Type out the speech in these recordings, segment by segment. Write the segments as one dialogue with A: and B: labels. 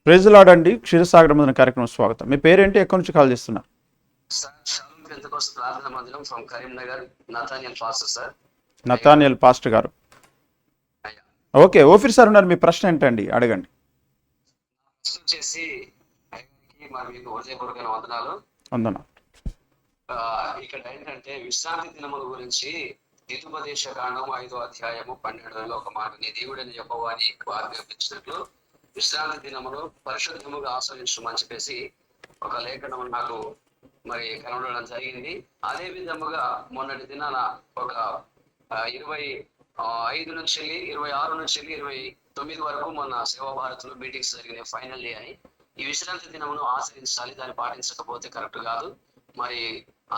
A: Praise lord అండి. క్షీరసాగర మదన కార్యక్రమం స్వాగతం. మీ పేరేంటి, ఎక్కడి నుంచి కాల్ చేస్తున్నారు? నతానియల్ పాస్టర్ గారు. ఓకే, ఓఫీర్ సార్ ఉన్నారు. మీ ప్రశ్న ఏంటండి, అడగండి. వందనాలు.
B: ఇక్కడ ఏంటంటే విశ్రాంతి దినముల గురించి ద్వితీయోపదేశ కాండం 5వ అధ్యాయము 12లో ఒక మాట, నీ దేవుడని యెహోవాని ఆజ్ఞాపించినట్లు విశ్రాంతి దినమును పరిశుద్ధముగా ఆచరించమని చెప్పేసి ఒక లేఖనం నాకు మరి కనబడడం జరిగింది. అదే విధముగా మొన్నటి దినాన ఒక 25 నుంచి 26 నుంచి 29 వరకు మొన్న సేవా భారత్ లో మీటింగ్స్ జరిగినాయి, ఫైనల్ డే అని. ఈ విశ్రాంతి దినమును ఆచరించాలి, దాన్ని పాటించకపోతే కరెక్ట్ కాదు. మరి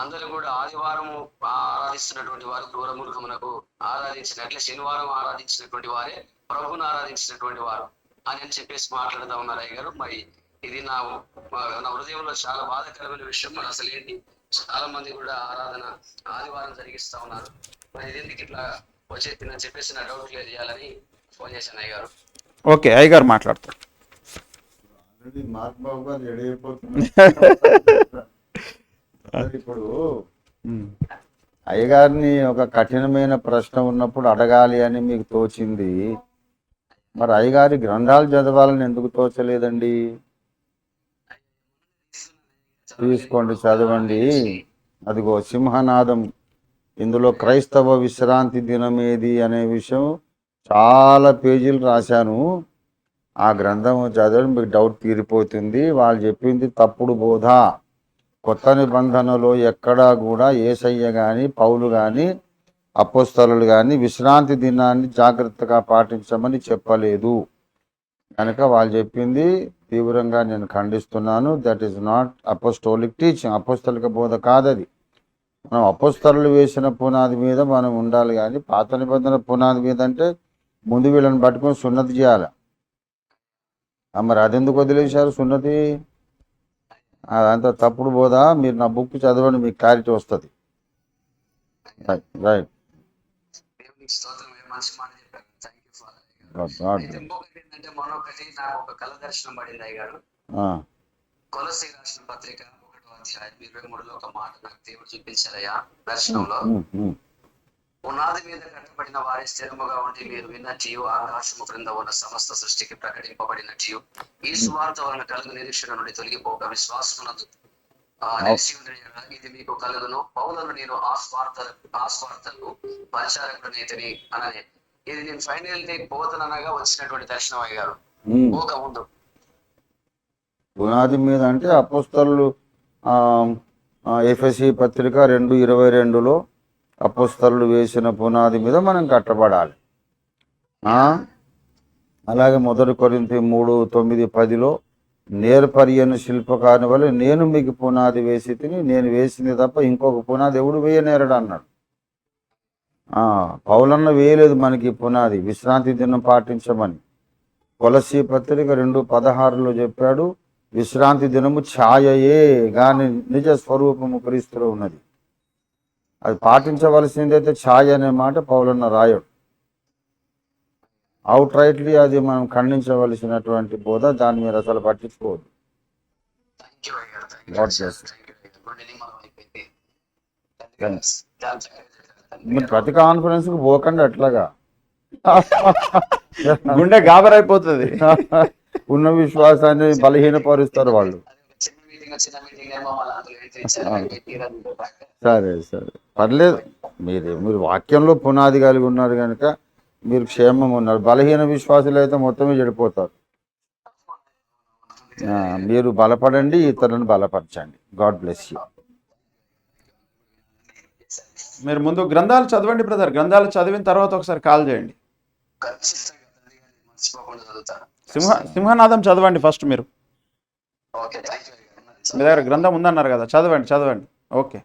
B: అందరూ కూడా ఆదివారము ఆరాధిస్తున్నటువంటి వారు క్రూరమృగమునకు ఆరాధించినట్లే శనివారం ఆరాధించినటువంటి వారే ప్రభువును ఆరాధించినటువంటి వారు అని చెప్పేసి మాట్లాడుతూ ఉన్నారు అయ్య గారు. మరి ఇది నా హృదయంలో చాలా బాధాకరమైన విషయం. మరి అసలు ఏంటి, చాలా మంది కూడా ఆరాధన ఆదివారం జరిగిస్తా ఉన్నారు. మరి ఇది ఎందుకు ఇట్లా వచ్చేసిందని చెప్పేసి నా డౌట్ క్లియర్ చేయాలని ఫోన్ చేశాను అయ్య గారు.
A: ఓకే, అయ్య గారు మాట్లాడతారు.
C: ఇప్పుడు అయ్యగారిని ఒక కఠినమైన ప్రశ్న ఉన్నప్పుడు అడగాలి అని మీకు తోచింది. మరి అయ్యగారి గ్రంథాలు చదవాలని ఎందుకు తోచలేదండి? తీసుకోండి, చదవండి. అదిగో సింహనాదం, ఇందులో క్రైస్తవ విశ్రాంతి దినం ఏది అనే విషయం చాలా పేజీలు రాశాను. ఆ గ్రంథం చదవడం మీకు డౌట్ తీరిపోతుంది. వాళ్ళు చెప్పింది తప్పుడు బోధ. కొత్త నిబంధనలో ఎక్కడా కూడా యేసయ్య కానీ పౌలు కానీ అపోస్తలులు కానీ విశ్రాంతి దినాన్ని జాగ్రత్తగా పాటించమని చెప్పలేదు. కనుక వాళ్ళు చెప్పింది తీవ్రంగా నేను ఖండిస్తున్నాను. That is not apostolic teaching, అపోస్తలిక బోధ కాదది. మనం అపోస్తలులు వేసిన పునాది మీద మనం ఉండాలి, కానీ పాత నిబంధన పునాది మీద అంటే ముందు వీళ్ళని పట్టుకొని సున్నతి చేయాలి. మరి అదెందుకు వదిలేశారు సున్నతి? అదంతా తప్పుడు బోధ. మీరు నా బుక్ చదవండి, మీకు క్లారిటీ వస్తుంది. రైట్.
B: మొన్నొకటి నాకు ఒక కళ దర్శనం పడింది అయ్య గారు. కొలస్సీ రాసిన పత్రిక 1వ అధ్యాయం 23లో ఒక మాట నాకు దేవుడు చూపించారయ్యా దర్శనంలో. పునాది మీద కట్టబడిన వారి స్థిరముగా ఉండి మీరు విన్నట్టు ఆకాశము క్రింద ఉన్న సమస్త సృష్టికి ప్రకటింపబడినట్టు ఈ సువార్త వలన కలుగు నిరీక్షణ నుండి తొలగిపోక విశ్వాసమునందు నిలిచి ఉండేది ఇది మీకు కలుగును. పౌలను నేను ఆ స్వార్థకు పరిచారకుడనైతిని అననే. ఇది నేను ఫైనల్ డే పోతననగా వచ్చినటువంటి దర్శనం అయ్యారు. పోక ముందు
C: పునాది మీద అంటే అపోస్తలులు ఎఫెసీ పత్రిక 2:22లో అపోస్తలులు వేసిన పునాది మీద మనం కట్టబడాలి. అలాగే 1 కొరింథీ 3:9-10లో నేర్పరియను శిల్పకారుని వల్ల నేను మీకు పునాది వేసి తిని, నేను వేసింది తప్ప ఇంకొక పునాది ఎవడు వేయనేరడు అన్నాడు. పౌలన్న వేయలేదు మనకి పునాది, విశ్రాంతి దినం పాటించమని. కొలస్సీ పత్రిక 2:16లో చెప్పాడు, విశ్రాంతి దినము ఛాయయే గాని నిజ స్వరూపము క్రీస్తులో ఉన్నది. అది పాటించవలసిందైతే ఛాయ అనే మాట పౌలన్న రాయడు. అవుట్ రైట్లీ అది మనం ఖండించవలసినటువంటి బోధ. దాన్ని మీరు అసలు పట్టించుకోవద్దు. మీరు ప్రతి కాన్ఫరెన్స్కి పోకండి అట్లాగా,
A: గుండె గాబరైపోతుంది.
C: ఉన్న విశ్వాసాన్ని బలహీనపరుస్తారు వాళ్ళు. సరే పర్లేదు. మీరు వాక్యంలో పునాది కలిగి ఉన్నారు కనుక మీరు క్షేమంగా ఉన్నారు. బలహీన విశ్వాసులు అయితే మొత్తమే చెడిపోతారు. మీరు బలపడండి, ఇతరులను బలపరచండి. God bless you.
A: మీరు ముందు గ్రంథాలు చదవండి బ్రదర్. గ్రంథాలు చదివిన తర్వాత ఒకసారి కాల్ చేయండి. సింహనాదం చదవండి ఫస్ట్. మీరు మీ దగ్గర గ్రంథం ఉందన్నారు కదా, చదవండి. ఓకే.